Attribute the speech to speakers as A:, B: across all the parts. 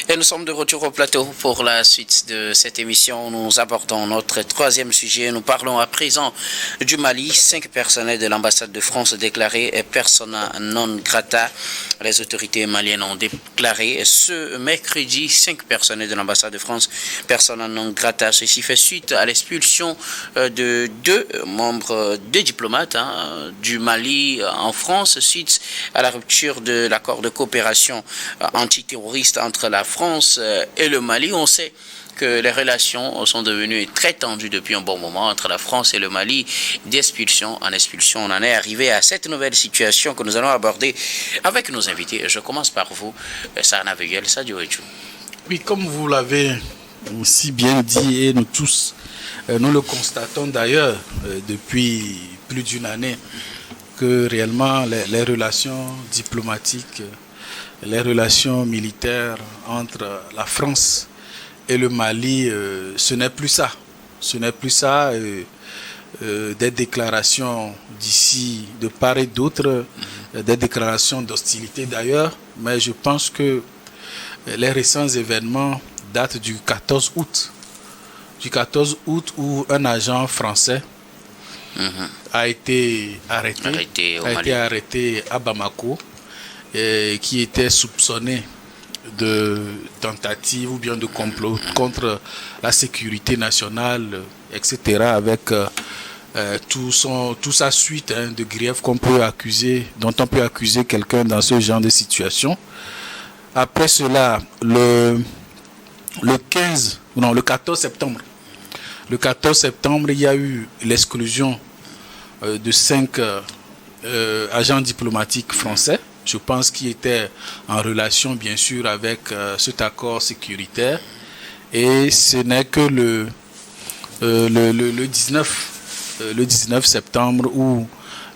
A: Et nous sommes de retour au plateau pour la suite de cette émission. Nous abordons notre troisième sujet. Nous parlons à présent du Mali. 5 personnels de l'ambassade de France déclarés persona non grata. Les autorités maliennes ont déclaré ce mercredi 5 personnels de l'ambassade de France persona non grata. Ceci fait suite à l'expulsion de 2 membres, 2 diplomates du Mali en France suite à la rupture de l'accord de coopération antiterroriste entre la France et le Mali. On sait que les relations sont devenues très tendues depuis un bon moment entre la France et le Mali. D'expulsion en expulsion, on en est arrivé à cette nouvelle situation que nous allons aborder avec nos invités. Je commence par vous, Sarna Veguel, Sadio Echou.
B: Oui, comme vous l'avez si bien dit, et nous tous, nous le constatons d'ailleurs depuis plus d'une année, que réellement les relations diplomatiques, les relations militaires entre la France et le Mali, ce n'est plus ça. Ce n'est plus ça. Des déclarations d'ici, de part et d'autre, des déclarations d'hostilité d'ailleurs, mais je pense que les récents événements datent du 14 août. Du 14 août où un agent français a été arrêté à Bamako, qui était soupçonné de tentative ou bien de complot contre la sécurité nationale, etc., avec toute sa suite de griefs dont on peut accuser quelqu'un dans ce genre de situation. Après cela, le 14 septembre, il y a eu l'exclusion de 5 agents diplomatiques français, je pense qu'ils étaient en relation bien sûr avec cet accord sécuritaire, et ce n'est que le 19 septembre où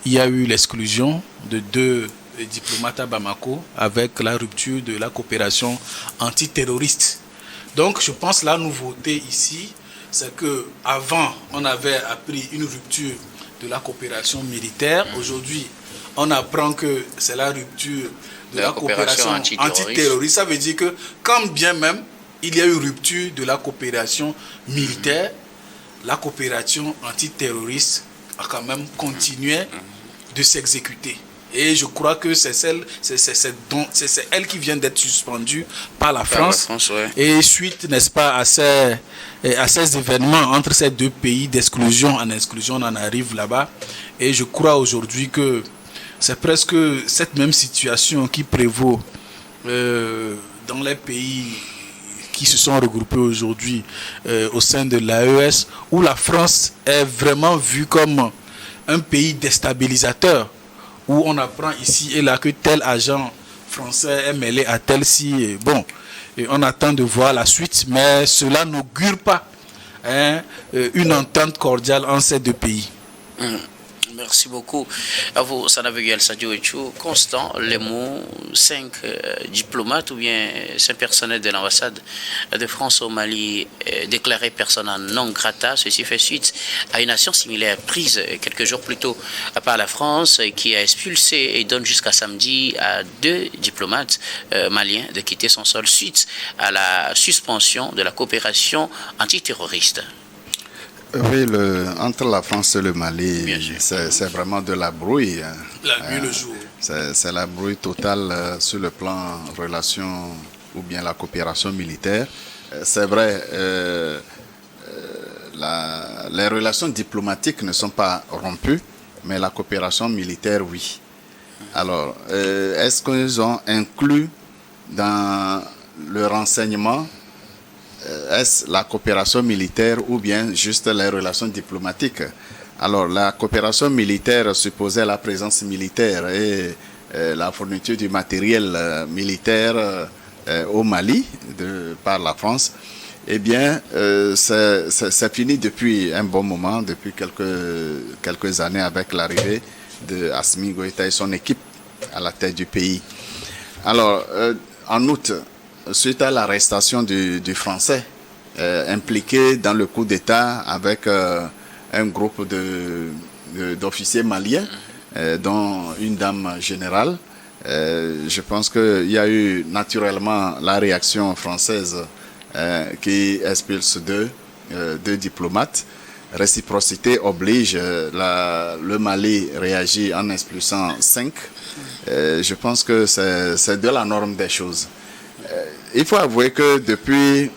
B: il y a eu l'exclusion de 2 diplomates à Bamako avec la rupture de la coopération antiterroriste. Donc je pense que la nouveauté ici, c'est que avant on avait appris une rupture de la coopération militaire. Aujourd'hui, on apprend que c'est la rupture de la coopération antiterroriste. Ça veut dire que quand bien même il y a eu rupture de la coopération militaire, la coopération antiterroriste a quand même continué de s'exécuter. Et je crois que c'est elle qui vient d'être suspendue par la France.
A: Ouais.
B: Et suite, n'est-ce pas, à ces événements entre ces 2 pays, d'exclusion en exclusion, on en arrive là-bas. Et je crois aujourd'hui que c'est presque cette même situation qui prévaut dans les pays qui se sont regroupés aujourd'hui au sein de l'AES, où la France est vraiment vue comme un pays déstabilisateur, où on apprend ici et là que tel agent français est mêlé à tel-ci. Bon, et on attend de voir la suite, mais cela n'augure pas une entente cordiale entre ces 2 pays.
A: Merci beaucoup à vous, Sanaveguel Sadio Echou. Constant, les mots 5 diplomates ou bien 5 personnels de l'ambassade de France au Mali déclarés persona non grata. Ceci fait suite à une action similaire prise quelques jours plus tôt par la France qui a expulsé et donne jusqu'à samedi à 2 diplomates maliens de quitter son sol suite à la suspension de la coopération antiterroriste.
C: Oui, entre la France et le Mali, c'est vraiment de la brouille.
B: La nuit, le jour.
C: C'est la brouille totale sur le plan relation ou bien la coopération militaire. C'est vrai, les relations diplomatiques ne sont pas rompues, mais la coopération militaire, oui. Alors, est-ce qu'ils ont inclus dans le renseignement est-ce la coopération militaire ou bien juste les relations diplomatiques? Alors, la coopération militaire supposait la présence militaire et la fourniture du matériel militaire au Mali par la France. Eh bien, c'est fini depuis un bon moment, depuis quelques années avec l'arrivée de Assimi Goïta et son équipe à la tête du pays. Alors, en août, suite à l'arrestation du Français impliqué dans le coup d'État avec un groupe d'officiers maliens, dont une dame générale, Je pense qu'il y a eu naturellement la réaction française qui expulse deux diplomates. Réciprocité oblige, le Mali réagit en expulsant 5. Je pense que c'est de la norme des choses. Il faut avouer que depuis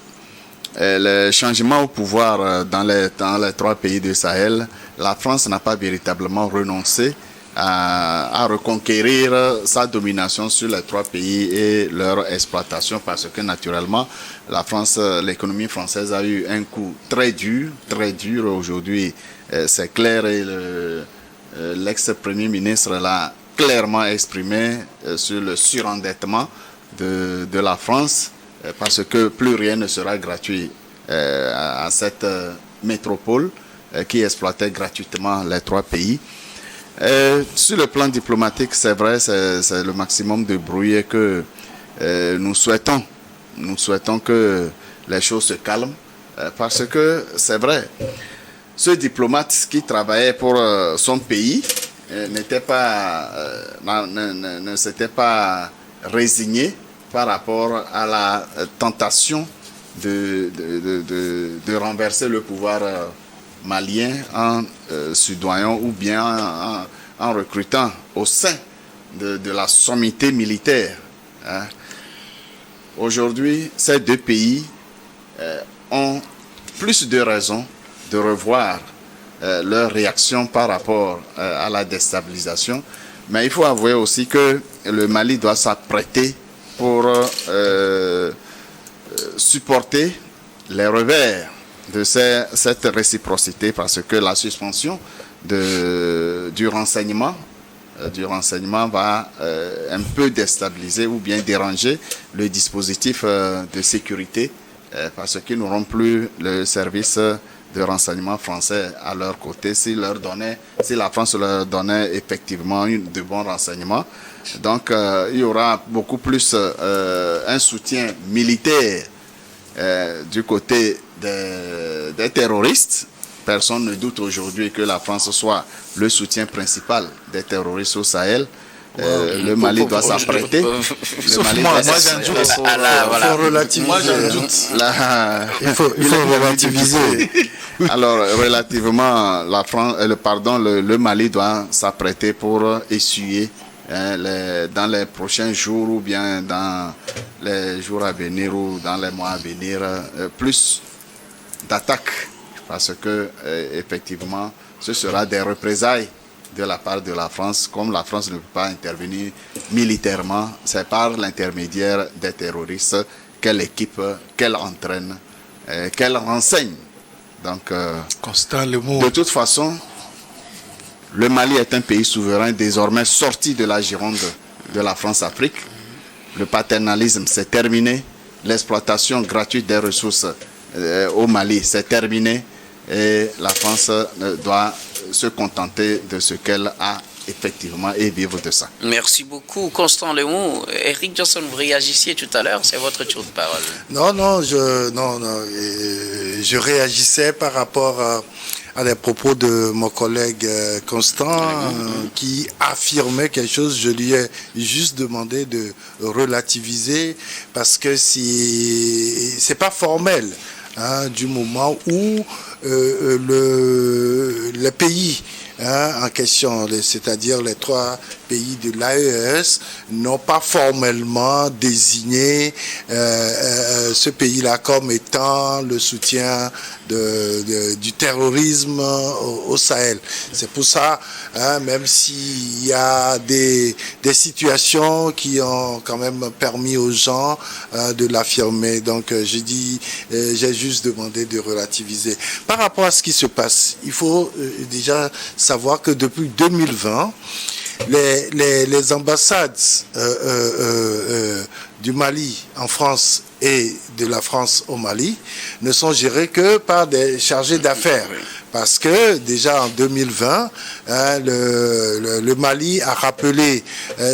C: le changement au pouvoir dans les 3 pays du Sahel, la France n'a pas véritablement renoncé à reconquérir sa domination sur les 3 pays et leur exploitation, parce que naturellement, l'économie française a eu un coup très dur aujourd'hui. C'est clair, et l'ex-premier ministre l'a clairement exprimé sur le surendettement de la France, parce que plus rien ne sera gratuit à cette métropole qui exploitait gratuitement les 3 pays. Sur le plan diplomatique, c'est vrai, c'est le maximum de bruit que nous souhaitons. Nous souhaitons que les choses se calment, parce que c'est vrai, ce diplomate qui travaillait pour son pays ne s'était pas résigné par rapport à la tentation de renverser le pouvoir malien en soudoyant ou bien en recrutant au sein de la sommité militaire. Aujourd'hui, ces 2 pays ont plus de raisons de revoir leur réaction par rapport à la déstabilisation. Mais il faut avouer aussi que le Mali doit s'apprêter pour supporter les revers de cette réciprocité, parce que la suspension du renseignement va un peu déstabiliser ou bien déranger le dispositif de sécurité, parce qu'ils n'auront plus le service de renseignement français à leur côté si la France leur donnait effectivement de bons renseignements. Donc il y aura beaucoup plus un soutien militaire du côté des terroristes. Personne ne doute aujourd'hui que la France soit le soutien principal des terroristes au Sahel. Le Mali doit s'apprêter.
B: Moi, j'ai un doute.
C: Moi, j'ai un doute. Il faut relativiser. Alors, relativement, le Mali doit s'apprêter pour essuyer dans les prochains jours ou bien dans les jours à venir ou dans les mois à venir, plus d'attaques, parce que effectivement, ce sera des représailles de la part de la France. Comme la France ne peut pas intervenir militairement, c'est par l'intermédiaire des terroristes qu'elle équipe, qu'elle entraîne, qu'elle renseigne. Donc, de toute façon, le Mali est un pays souverain désormais sorti de la gironde de la France-Afrique. Le paternalisme, c'est terminé. L'exploitation gratuite des ressources au Mali, c'est terminé. Et la France doit se contenter de ce qu'elle a effectivement et vivre de ça.
A: Merci beaucoup, Constant Léon. Eric Johnson, vous réagissiez tout à l'heure, c'est votre tour de parole.
D: Je réagissais par rapport à des propos de mon collègue Constant qui affirmait quelque chose. Je lui ai juste demandé de relativiser parce que c'est pas formel, du moment où le pays en question, c'est-à-dire les 3 pays de l'AES, n'ont pas formellement désigné ce pays-là comme étant le soutien du terrorisme au Sahel. C'est pour ça, même s'il y a des situations qui ont quand même permis aux gens de l'affirmer. Donc j'ai juste demandé de relativiser. Par rapport à ce qui se passe, il faut déjà savoir que depuis 2020, les ambassades du Mali en France et de la France au Mali ne sont gérées que par des chargés d'affaires. Parce que déjà en 2020, le Mali a rappelé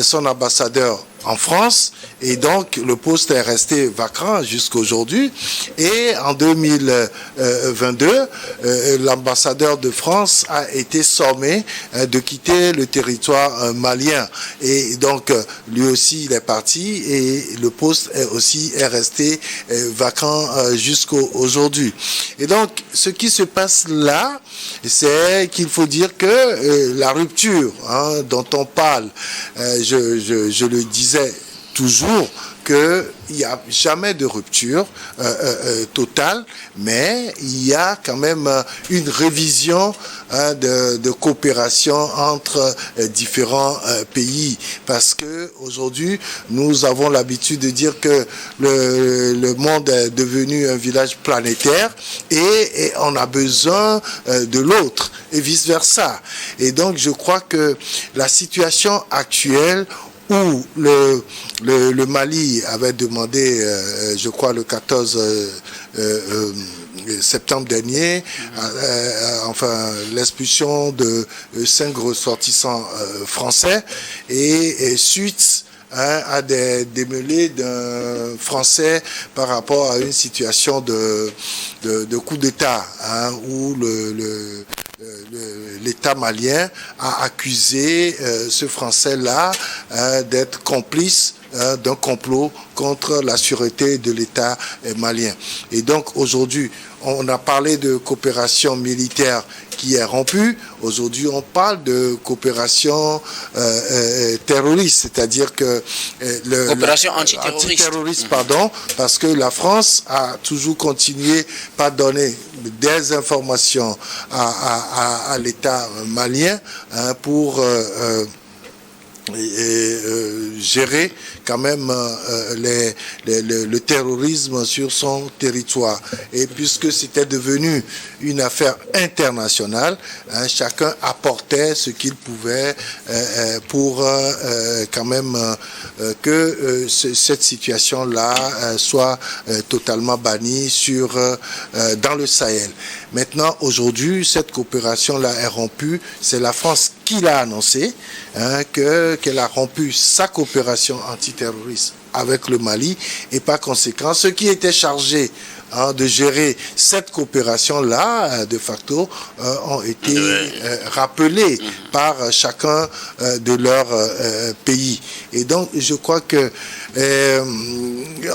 D: son ambassadeur en France, et donc le poste est resté vacant jusqu'à aujourd'hui. Et en 2022, l'ambassadeur de France a été sommé de quitter le territoire malien. Et donc lui aussi il est parti et le poste est resté vacant jusqu'à aujourd'hui. Et donc ce qui se passe là, c'est qu'il faut dire que la rupture dont on parle, je le disais toujours, qu'il n'y a jamais de rupture totale, mais il y a quand même une révision de coopération entre différents pays, parce que aujourd'hui nous avons l'habitude de dire que le monde est devenu un village planétaire et on a besoin de l'autre et vice versa. Et donc je crois que la situation actuelle où le Mali avait demandé, je crois le 14 septembre dernier, l'expulsion de 5 ressortissants français et suite à des démêlés d'un Français par rapport à une situation de coup d'État où l'État malien a accusé ce Français-là d'être complice d'un complot contre la sûreté de l'État malien. Et donc aujourd'hui, on a parlé de coopération militaire qui est rompue. Aujourd'hui, on parle de coopération terroriste, c'est-à-dire que
A: coopération antiterroriste,
D: pardon, parce que la France a toujours continué par donner des informations à l'État malien pour gérer quand même le terrorisme sur son territoire. Et puisque c'était devenu une affaire internationale, chacun apportait ce qu'il pouvait pour quand même que cette situation-là soit totalement bannie dans le Sahel. Maintenant, aujourd'hui, cette coopération-là est rompue. C'est la France qui l'a annoncé, qu'elle a rompu sa coopération antiterroriste avec le Mali, et par conséquent, ceux qui étaient chargés de gérer cette coopération-là, de facto, ont été rappelés par chacun de leurs pays. Et donc, je crois que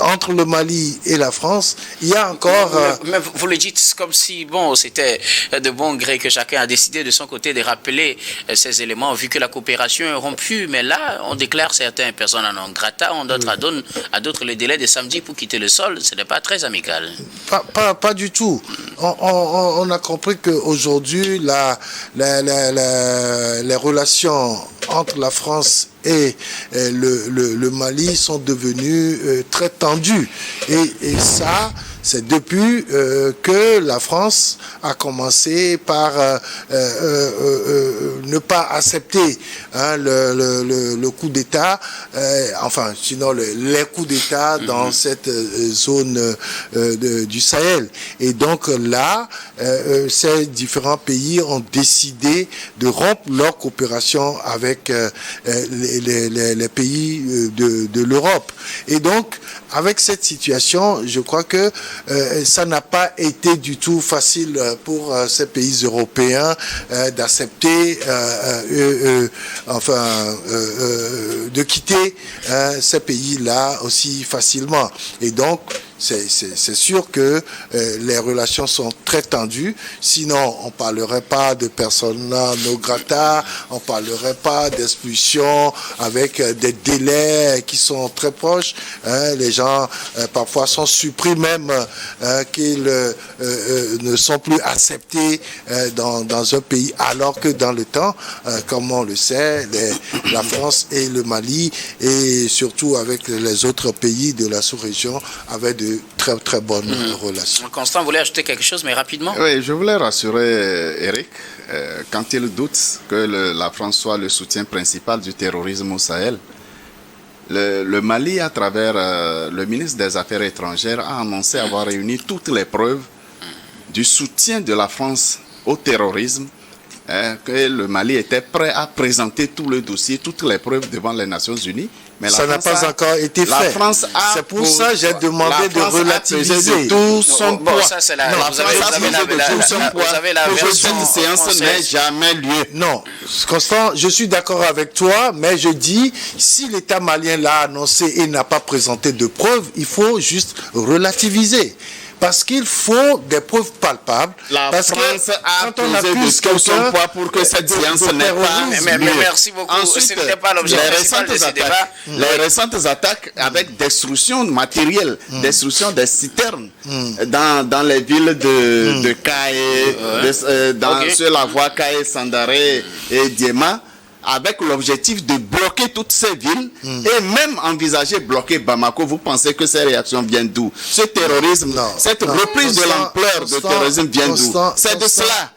D: entre le Mali et la France, il y a encore...
A: Mais vous le dites comme si, bon, c'était de bon gré que chacun a décidé de son côté de rappeler ces éléments, vu que la coopération est rompue. Mais là, on déclare certaines personnes en non grata, on donne à d'autres le délai de samedi pour quitter le sol. Ce n'est pas très amical.
D: Pas du tout. On a compris qu'aujourd'hui, les relations entre la France et le Mali sont devenues très tendues. Et ça, c'est depuis que la France a commencé par ne pas accepter le coup d'État, sinon les coups d'État dans cette zone du Sahel. Et donc là, ces différents pays ont décidé de rompre leur coopération avec les pays de l'Europe. Et donc, avec cette situation, je crois que ça n'a pas été du tout facile pour ces pays européens d'accepter, de quitter ces pays-là aussi facilement. Et donc, c'est sûr que les relations sont très tendues. Sinon, on parlerait pas de persona non grata, on parlerait pas d'expulsion avec des délais qui sont très proches. Les gens parfois sont surpris même qu'ils ne sont plus acceptés dans un pays, alors que dans le temps, comme on le sait, la France et le Mali, et surtout avec les autres pays de la sous-région, avaient de très très bonnes relations.
A: Constant voulait ajouter quelque chose, mais rapidement.
C: Oui, je voulais rassurer Eric quand il doute que la France soit le soutien principal du terrorisme au Sahel. Le Mali, à travers le ministre des Affaires étrangères, a annoncé avoir réuni toutes les preuves du soutien de la France au terrorisme, que le Mali était prêt à présenter tout le dossier, toutes les preuves devant les Nations Unies, Mais
D: ça n'a pas encore été fait.
C: La France a
D: c'est pour ça que j'ai demandé de relativiser
C: de tout son
A: Bon,
C: poids.
A: ça, c'est la,
C: Non,
A: vous avez la
C: pour que
A: version
C: cette séance
A: française.
C: n'ait jamais lieu.
D: Non, Constant, je suis d'accord avec toi, mais je dis, si l'État malien l'a annoncé et n'a pas présenté de preuves, il faut juste relativiser. Parce qu'il faut des preuves palpables.
C: La
D: parce
C: France
D: que
C: a
D: quand on
C: pesé
D: accuse
C: de tout son
D: quelqu'un
C: poids pour que cette séance n'ait pas
A: Mais
C: lieu.
A: merci beaucoup.
C: Ensuite,
A: Ce n'était pas l'objet principal de ce débat.
C: les récentes attaques avec destruction matérielle, destruction des citernes dans les villes de Kaé, sur la voie Kaé-Sandaré et Diema, avec l'objectif de bloquer toutes ces villes et même envisager bloquer Bamako. Vous pensez que ces réactions viennent d'où? Ce terrorisme, cette reprise de l'ampleur de terrorisme vient d'où? C'est de cela.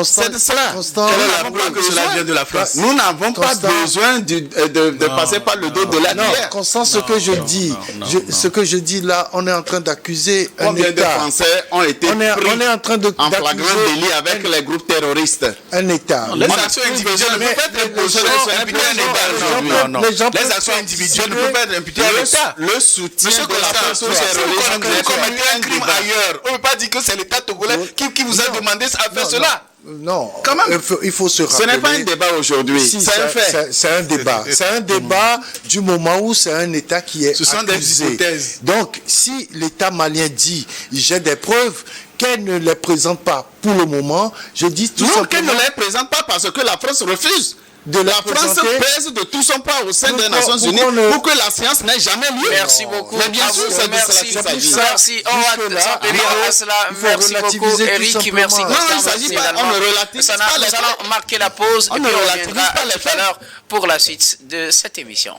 C: C'est de cela.
B: Quelle est la preuve que cela vient de la France?
C: Nous n'avons pas besoin de passer par le dos de la guerre.
D: Constant, ce que je dis là, on est en train d'accuser un
C: Combien de
D: État.
C: Français ont été
D: On est en train
C: en flagrant
D: d'accuser
C: délit avec les groupes terroristes?
D: un État.
B: Les actions individuelles ne peuvent pas être imputées à l'État aujourd'hui. Les actions individuelles ne peuvent pas être imputées à l'État.
C: Le soutien
B: Monsieur
C: de la
B: Constant,
C: France au
B: si
C: terrorisme
B: vous commettez un crime ailleurs, on ne peut pas dire que c'est l'État togolais qui vous a demandé à faire cela.
D: Non,
B: Quand même.
D: il faut se rappeler.
C: Ce n'est pas un débat aujourd'hui,
D: Si,
C: c'est un fait.
D: C'est un débat. C'est un débat du moment où c'est un État qui est
B: Ce sont des
D: accusé.
B: hypothèses.
D: Donc, si l'État malien dit j'ai des preuves, qu'elle ne les présente pas pour le moment, je dis tout
C: Non, qu'elle ne
D: simplement
C: les présente pas parce que la France refuse.
D: de
C: La France
D: présenter.
C: pèse de tout son poids au sein des
D: Pourquoi-
C: Nations Unies
D: pourquoi on ne-
C: pour que la science n'ait jamais lieu.
A: Merci beaucoup.
C: Mais bien
A: À
C: sûr,
A: vous.
C: c'est de cela
A: Merci.
C: qu'il s'agit.
A: Merci. On va
D: Jusque-là,
A: s'en tenir à cela.
D: il faut
A: Merci beaucoup,
D: relativiser tout
A: Eric.
D: simplement.
A: Merci.
D: Non,
C: il
A: Constant,
C: s'agit
A: merci
C: pas-
A: également.
C: on ne relativise pas les
A: Nous allons marquer la pause
C: On
A: et
C: ne
A: puis on
C: relativise
A: reviendra
C: pas les
A: tout à
C: faits.
A: l'heure pour la suite de cette émission.